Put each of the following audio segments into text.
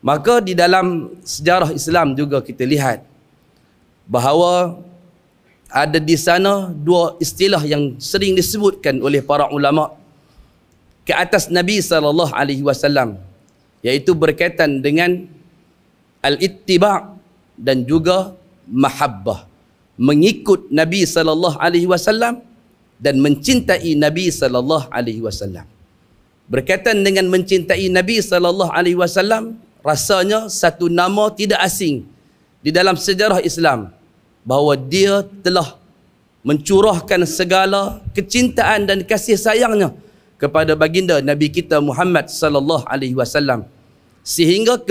Maka di dalam sejarah Islam juga kita lihat bahawa ada di sana dua istilah yang sering disebutkan oleh para ulama ke atas Nabi SAW, iaitu berkaitan dengan al-ittiba' dan juga mahabbah, mengikut Nabi SAW dan mencintai Nabi SAW. Berkaitan dengan mencintai Nabi SAW, rasanya satu nama tidak asing di dalam sejarah Islam, bahawa dia telah mencurahkan segala kecintaan dan kasih sayangnya kepada baginda Nabi kita Muhammad SAW, sehingga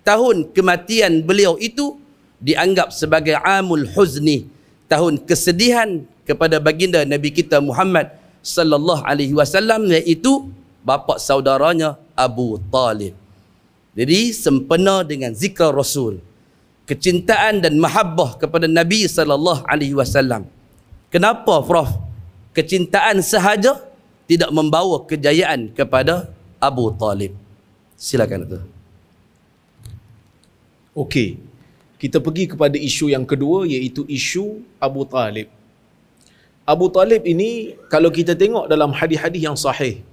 tahun kematian beliau itu dianggap sebagai amul huzni, tahun kesedihan kepada baginda Nabi kita Muhammad SAW, iaitu bapa saudaranya Abu Talib. Jadi sempena dengan zikr Rasul, kecintaan dan mahabbah kepada Nabi SAW. Kenapa Prof? Kecintaan sahaja tidak membawa kejayaan kepada Abu Talib. Silakan Dr. Okey. Kita pergi kepada isu yang kedua, iaitu isu Abu Talib. Abu Talib ini kalau kita tengok dalam hadis-hadis yang sahih,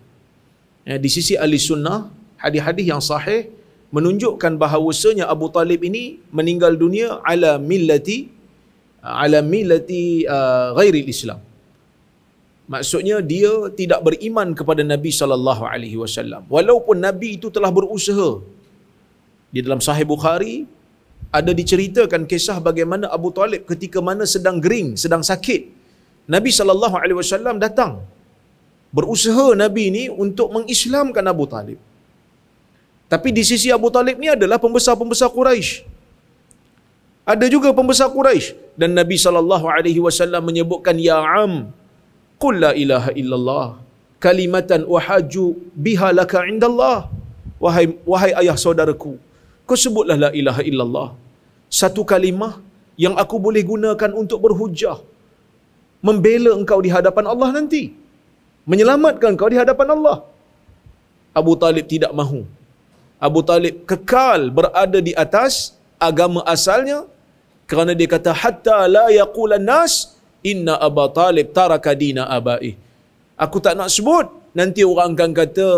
di sisi ahli sunnah, hadis-hadis yang sahih menunjukkan bahawasanya Abu Talib ini meninggal dunia ala millati ghairil Islam. Maksudnya dia tidak beriman kepada Nabi SAW. Walaupun Nabi itu telah berusaha. Di dalam Sahih Bukhari ada diceritakan kisah bagaimana Abu Talib ketika mana sedang gering, sedang sakit, Nabi SAW datang. Berusaha Nabi ini untuk mengislamkan Abu Talib. Tapi di sisi Abu Talib ni adalah pembesar-pembesar Quraisy. Ada juga pembesar Quraisy, dan Nabi SAW menyebutkan, ya am, qul la ilaha illallah kalimatan uhaju biha laka indallah. Wahai ayah saudaraku, kau sebutlah la ilaha illallah, satu kalimah yang aku boleh gunakan untuk berhujah, membela engkau di hadapan Allah nanti, menyelamatkan engkau di hadapan Allah. Abu Talib tidak mahu. Abu Talib kekal berada di atas agama asalnya, kerana dia kata, hatta la yaqulan nas inna Abu Talib taraka dina abai. Aku tak nak sebut, nanti orang akan kata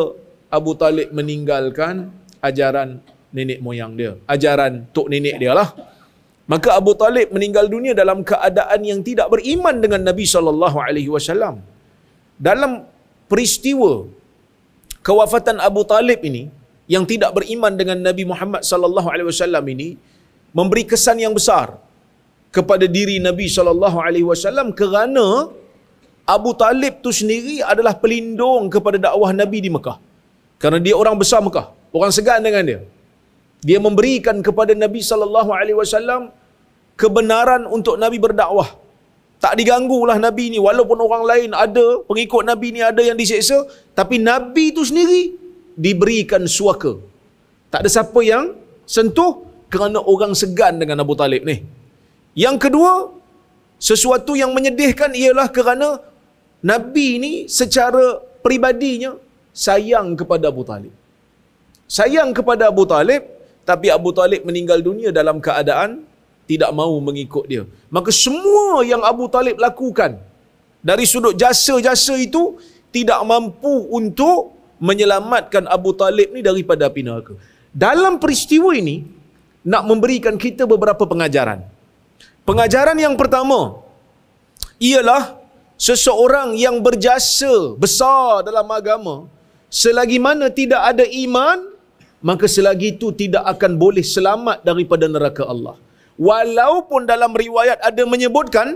Abu Talib meninggalkan ajaran nenek moyang dia, ajaran tok nenek dia lah. Maka Abu Talib meninggal dunia dalam keadaan yang tidak beriman dengan Nabi SAW. Dalam peristiwa kewafatan Abu Talib ini, yang tidak beriman dengan Nabi Muhammad SAW ini, memberi kesan yang besar kepada diri Nabi SAW, kerana Abu Talib tu sendiri adalah pelindung kepada dakwah Nabi di Mekah. Kerana dia orang besar Mekah, orang segan dengan dia. Dia memberikan kepada Nabi SAW kebenaran untuk Nabi berdakwah. Tak diganggulah Nabi ni, walaupun orang lain ada, pengikut Nabi ni ada yang diseksa, tapi Nabi tu sendiri diberikan suaka. Tak ada siapa yang sentuh, kerana orang segan dengan Abu Talib ni. Yang kedua, sesuatu yang menyedihkan ialah kerana Nabi ni secara peribadinya sayang kepada Abu Talib. Sayang kepada Abu Talib, tapi Abu Talib meninggal dunia dalam keadaan tidak mahu mengikut dia. Maka semua yang Abu Talib lakukan dari sudut jasa-jasa itu tidak mampu untuk menyelamatkan Abu Talib ni daripada api neraka. Dalam peristiwa ini nak memberikan kita beberapa pengajaran. Pengajaran yang pertama ialah seseorang yang berjasa besar dalam agama, selagi mana tidak ada iman, maka selagi itu tidak akan boleh selamat daripada neraka Allah. Walaupun dalam riwayat ada menyebutkan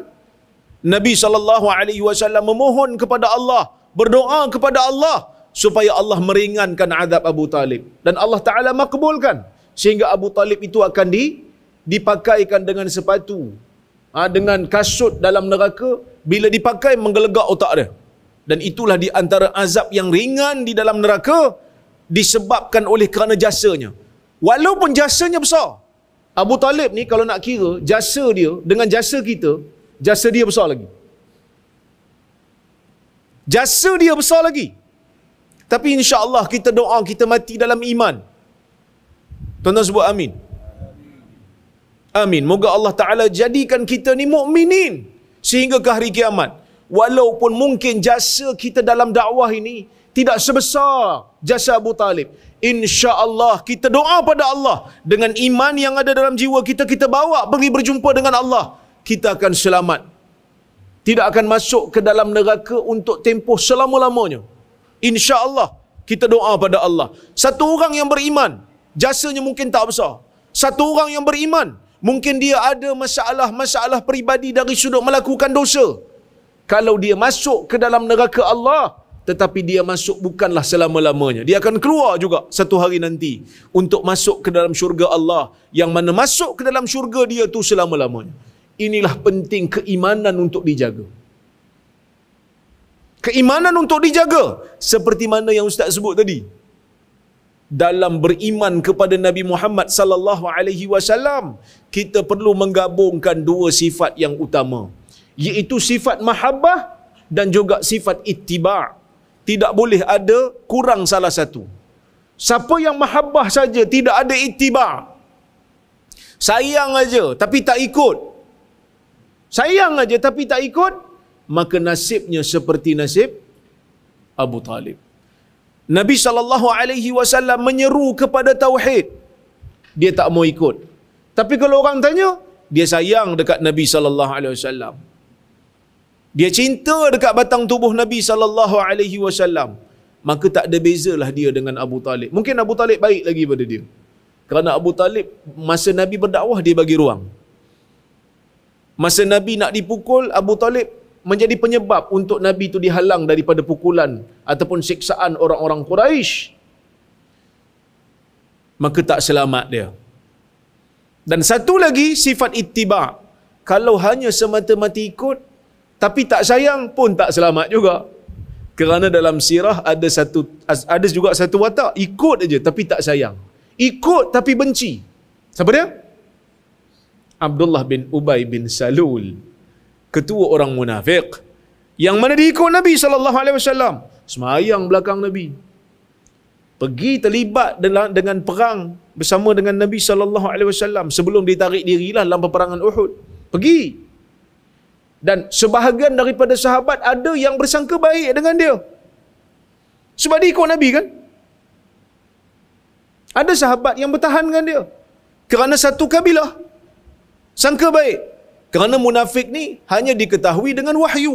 Nabi SAW memohon kepada Allah, berdoa kepada Allah supaya Allah meringankan azab Abu Talib, dan Allah Ta'ala makbulkan, sehingga Abu Talib itu akan dipakaikan dengan sepatu, dengan kasut dalam neraka. Bila dipakai, menggelegak otak dia. Dan itulah di antara azab yang ringan di dalam neraka, disebabkan oleh kerana jasanya. Walaupun jasanya besar, Abu Talib ni kalau nak kira jasa dia dengan jasa kita, jasa dia besar lagi. Jasa dia besar lagi. Tapi insya-Allah kita doa kita mati dalam iman. Tuan-tuan sebut amin. Amin. Moga Allah Ta'ala jadikan kita ni mukminin sehingga ke hari kiamat. Walaupun mungkin jasa kita dalam dakwah ini tidak sebesar jasa Abu Talib, insya-Allah kita doa pada Allah dengan iman yang ada dalam jiwa kita, kita bawa pergi berjumpa dengan Allah, kita akan selamat. Tidak akan masuk ke dalam neraka untuk tempoh selama-lamanya. Insya-Allah kita doa pada Allah. Satu orang yang beriman, jasanya mungkin tak besar. Satu orang yang beriman, mungkin dia ada masalah-masalah peribadi dari sudut melakukan dosa. Kalau dia masuk ke dalam neraka Allah, tetapi dia masuk bukanlah selama-lamanya. Dia akan keluar juga satu hari nanti untuk masuk ke dalam syurga Allah, yang mana masuk ke dalam syurga dia tu selama-lamanya. Inilah penting keimanan untuk dijaga. Keimanan untuk dijaga. Seperti mana yang Ustaz sebut tadi. Dalam beriman kepada Nabi Muhammad sallallahu alaihi wasallam, kita perlu menggabungkan dua sifat yang utama, iaitu sifat mahabbah dan juga sifat ittiba'. Tidak boleh ada kurang salah satu. Siapa yang mahabbah saja, tidak ada ittiba', sayang aja tapi tak ikut, sayang aja tapi tak ikut, maka nasibnya seperti nasib Abu Talib. Nabi SAW menyeru kepada tauhid, dia tak mau ikut. Tapi kalau orang tanya, dia sayang dekat Nabi SAW. Dia cinta dekat batang tubuh Nabi SAW. Maka tak ada bezalah dia dengan Abu Talib. Mungkin Abu Talib baik lagi pada dia. Kerana Abu Talib, masa Nabi berdakwah, dia bagi ruang. Masa Nabi nak dipukul, Abu Talib menjadi penyebab untuk Nabi itu dihalang daripada pukulan ataupun siksaan orang-orang Quraisy. Maka tak selamat dia. Dan satu lagi sifat ittiba'. Kalau hanya semata-mata ikut tapi tak sayang pun tak selamat juga. Kerana dalam sirah ada juga satu watak, ikut aja tapi tak sayang. Ikut tapi benci. Siapa dia? Abdullah bin Ubay bin Salul, ketua orang munafik, yang mana diikut Nabi SAW. Semayang belakang Nabi, pergi terlibat dengan perang bersama dengan Nabi SAW sebelum ditarik dirilah dalam peperangan Uhud. Pergi. Dan sebahagian daripada sahabat ada yang bersangka baik dengan dia, sebab dia ikut Nabi kan. Ada sahabat yang bertahan dengan dia kerana satu kabilah, sangka baik. Kerana munafik ni hanya diketahui dengan wahyu,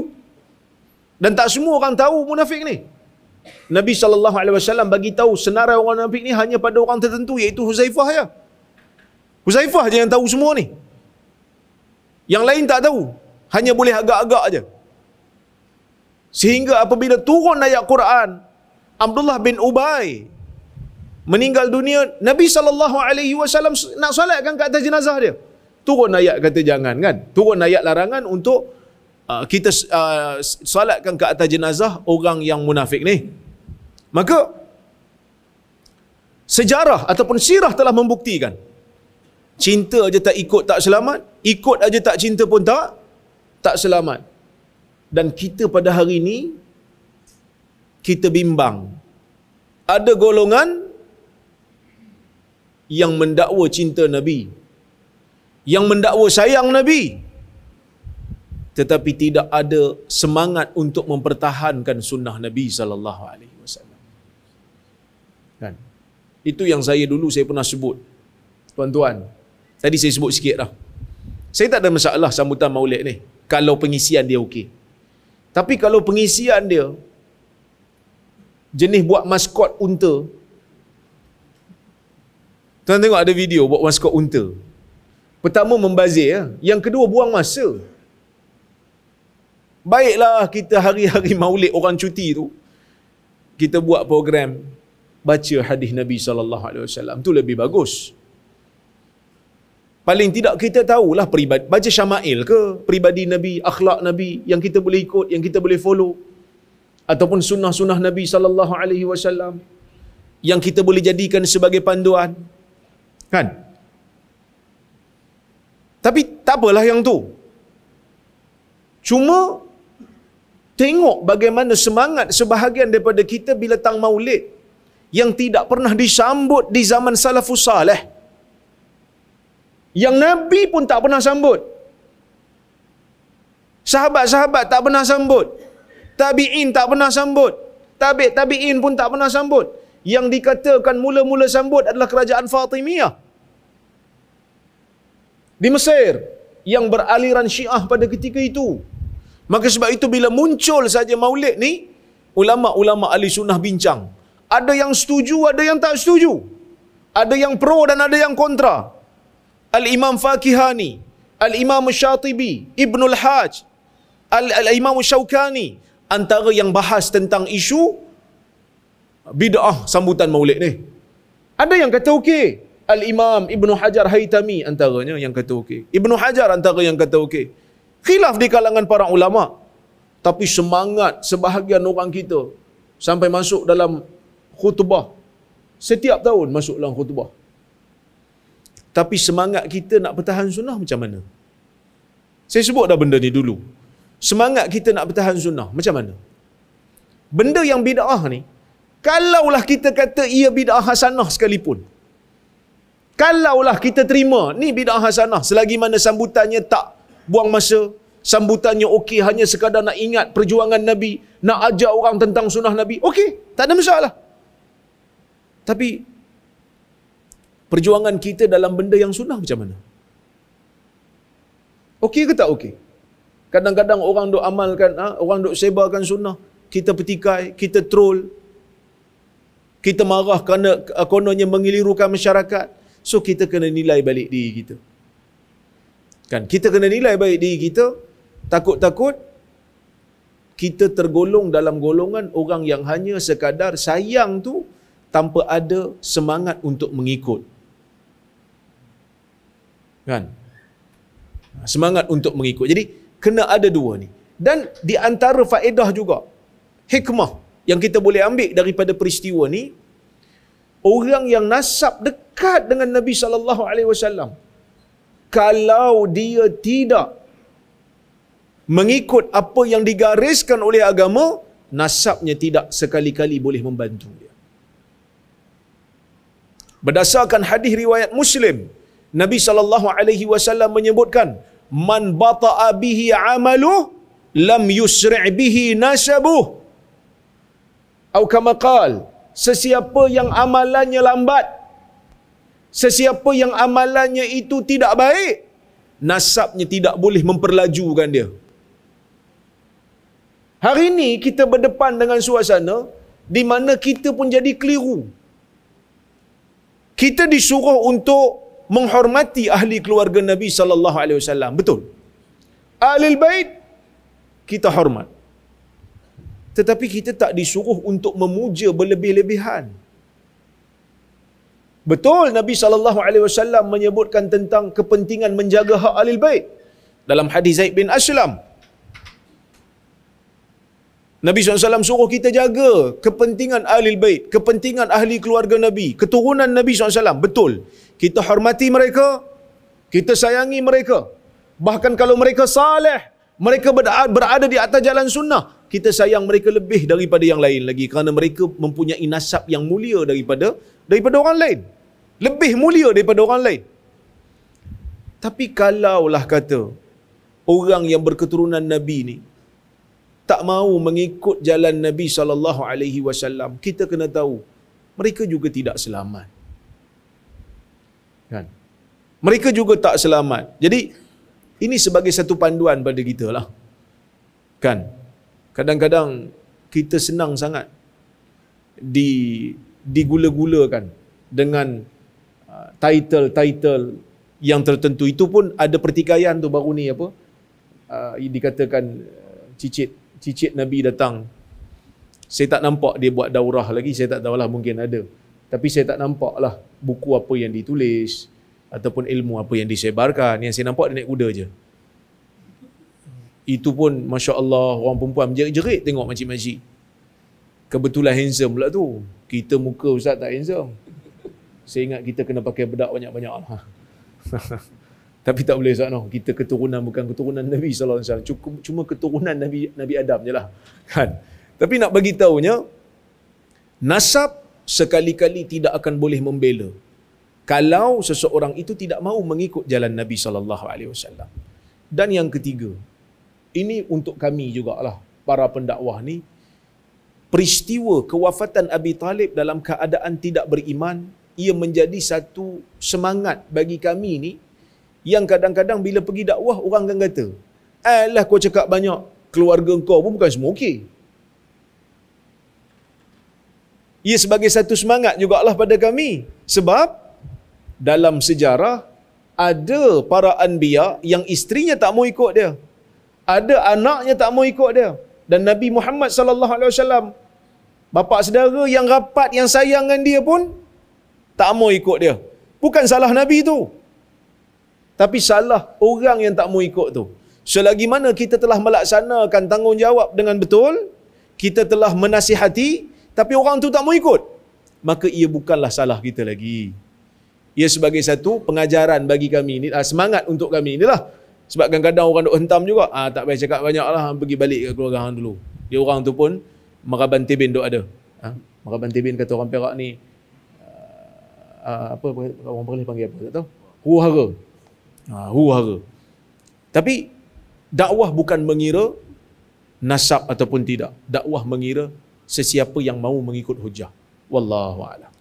dan tak semua orang tahu munafik ni. Nabi SAW bagi tahu senarai orang munafik ni hanya pada orang tertentu, iaitu Huzaifah ya. Huzaifah je yang tahu semua ni. Yang lain tak tahu, hanya boleh agak-agak aja. Sehingga apabila turun ayat Quran, Abdullah bin Ubay meninggal dunia, Nabi SAW nak solatkan ke atas jenazah dia. Turun ayat kata jangan kan. Turun ayat larangan untuk kita solatkan ke atas jenazah orang yang munafik ni. Maka sejarah ataupun sirah telah membuktikan, cinta aja tak ikut tak selamat, ikut aja tak cinta pun tak selamat. Dan kita pada hari ini kita bimbang. Ada golongan yang mendakwa cinta Nabi, yang mendakwa sayang Nabi, tetapi tidak ada semangat untuk mempertahankan sunnah Nabi SAW. Kan? Itu yang saya pernah sebut, tuan-tuan. Tadi saya sebut sikit dah. Saya tak ada masalah sambutan Maulid ni kalau pengisian dia okey. Tapi kalau pengisian dia jenis buat maskot unta, tuan tengok ada video buat maskot unta. Pertama membazir, yang kedua buang masa. Baiklah kita hari-hari Maulid orang cuti tu, kita buat program baca hadis Nabi SAW. Tu lebih bagus. Paling tidak kita tahulah peribadi, baca syama'il ke, peribadi Nabi, akhlak Nabi yang kita boleh ikut, yang kita boleh follow, ataupun sunnah-sunnah Nabi SAW yang kita boleh jadikan sebagai panduan. Kan? Tapi tak apalah yang tu. Cuma tengok bagaimana semangat sebahagian daripada kita bila tang Maulid yang tidak pernah disambut di zaman salafus salih. Yang Nabi pun tak pernah sambut. Sahabat-sahabat tak pernah sambut. Tabi'in tak pernah sambut. Tabi'in pun tak pernah sambut. Yang dikatakan mula-mula sambut adalah kerajaan Fatimiyah di Mesir yang beraliran Syiah pada ketika itu. Maka sebab itu bila muncul saja Maulid ni, ulama-ulama ahli sunnah bincang. Ada yang setuju, ada yang tak setuju. Ada yang pro dan ada yang kontra. Al-Imam Fakihani, Al-Imam Syatibi, Ibnul Hajj, Al-Imam Syaukani, antara yang bahas tentang isu bid'ah sambutan Maulid ni. Ada yang kata okey. Al-Imam Ibnu Hajar Haytami antaranya yang kata okey. Ibnu Hajar antara yang kata okey. Khilaf di kalangan para ulama. Tapi semangat sebahagian orang kita sampai masuk dalam khutbah. Setiap tahun masuk dalam khutbah. Tapi semangat kita nak bertahan sunnah macam mana? Saya sebut dah benda ni dulu. Semangat kita nak bertahan sunnah macam mana? Benda yang bid'ah ni, kalaulah kita kata ia bid'ah hasanah sekalipun, kalaulah kita terima ni bid'ah hasanah, selagi mana sambutannya tak buang masa, sambutannya okey, hanya sekadar nak ingat perjuangan Nabi, nak ajar orang tentang sunnah Nabi, okey, tak ada masalah. Tapi perjuangan kita dalam benda yang sunnah macam mana? Okey ke tak okey? Kadang-kadang orang duk amalkan, orang duk sebarkan sunnah, kita petikai, kita troll, kita marah kerana kononnya mengelirukan masyarakat. So kita kena nilai balik diri kita. Kan, kita kena nilai balik diri kita. Takut-takut kita tergolong dalam golongan orang yang hanya sekadar sayang tu tanpa ada semangat untuk mengikut. Kan? Semangat untuk mengikut. Jadi kena ada dua ni. Dan di antara faedah juga, hikmah yang kita boleh ambil daripada peristiwa ni, orang yang nasab dekat dengan Nabi SAW, kalau dia tidak mengikut apa yang digariskan oleh agama, nasabnya tidak sekali-kali boleh membantu dia. Berdasarkan hadis riwayat Muslim, Nabi SAW menyebutkan, man bata'a bihi amaluh lam yusri' bihi nasabuh. Atau kama qal, sesiapa yang amalannya lambat, sesiapa yang amalannya itu tidak baik, nasabnya tidak boleh memperlajukan dia. Hari ini kita berdepan dengan suasana di mana kita pun jadi keliru. Kita disuruh untuk menghormati ahli keluarga Nabi SAW. Betul. Ahlul bait kita hormat. Tetapi kita tak disuruh untuk memuja berlebih-lebihan. Betul, Nabi SAW menyebutkan tentang kepentingan menjaga hak ahlul bait. Dalam hadis Zaid bin Aslam, Nabi SAW suruh kita jaga kepentingan ahlul bait, kepentingan ahli keluarga Nabi, keturunan Nabi SAW. Betul, kita hormati mereka, kita sayangi mereka. Bahkan kalau mereka saleh, mereka berada di atas jalan sunnah, kita sayang mereka lebih daripada yang lain lagi, kerana mereka mempunyai nasab yang mulia daripada orang lain. Lebih mulia daripada orang lain. Tapi kalaulah kata orang yang berketurunan Nabi ni tak mahu mengikut jalan Nabi SAW, kita kena tahu mereka juga tidak selamat. Kan? Mereka juga tak selamat. Jadi ini sebagai satu panduan pada kita lah. Kan? Kadang-kadang kita senang sangat digula-gulakan dengan title-title yang tertentu. Itu pun ada pertikaian tu baru ni apa? Dikatakan cicit Nabi datang. Saya tak nampak dia buat daurah lagi, saya tak tahulah, mungkin ada. Tapi saya tak nampak lah buku apa yang ditulis ataupun ilmu apa yang disebarkan. Yang saya nampak dia naik kuda je. Itu pun Masya Allah, orang perempuan menjerit-jerit tengok makcik-makcik. Kebetulan handsome pula tu. Kita muka ustaz tak handsome. Saya ingat kita kena pakai bedak banyak-banyak lah. Tapi tak boleh ustaz, no. Kita keturunan bukan keturunan Nabi SAW. Cuma keturunan Nabi Adam je lah. Kan? Tapi nak bagi tahunya, nasab sekali-kali tidak akan boleh membela kalau seseorang itu tidak mahu mengikut jalan Nabi sallallahu alaihi wasallam. Dan yang ketiga, ini untuk kami jugalah para pendakwah ni, peristiwa kewafatan Abi Talib dalam keadaan tidak beriman, ia menjadi satu semangat bagi kami ni, yang kadang-kadang bila pergi dakwah orang akan kata, alah kau cakap banyak, keluarga kau pun bukan semua okey. Ia sebagai satu semangat jugalah pada kami. Sebab dalam sejarah ada para anbiya yang isterinya tak mau ikut dia. Ada anaknya tak mau ikut dia. Dan Nabi Muhammad sallallahu alaihi wasallam, bapa saudara yang rapat, yang sayang dengan dia pun tak mau ikut dia. Bukan salah Nabi tu, tapi salah orang yang tak mau ikut tu. Selagi mana kita telah melaksanakan tanggungjawab dengan betul, kita telah menasihati, tapi orang tu tak mau ikut, maka ia bukanlah salah kita lagi. Ia sebagai satu pengajaran bagi kami ni, semangat untuk kami inilah. Sebab kadang-kadang orang duk hentam juga, tak payah cakap banyak lah, pergi balik ke keluarga hang dulu. Dia orang tu pun maraban tibin duk ada. Maraban tibin kata orang Perak ni, apa orang boleh panggil apa, tak tahu. Huru-hara. Huru-hara. Tapi dakwah bukan mengira nasab ataupun tidak. Dakwah mengira sesiapa yang mahu mengikut hujah. Wallahu a'lam.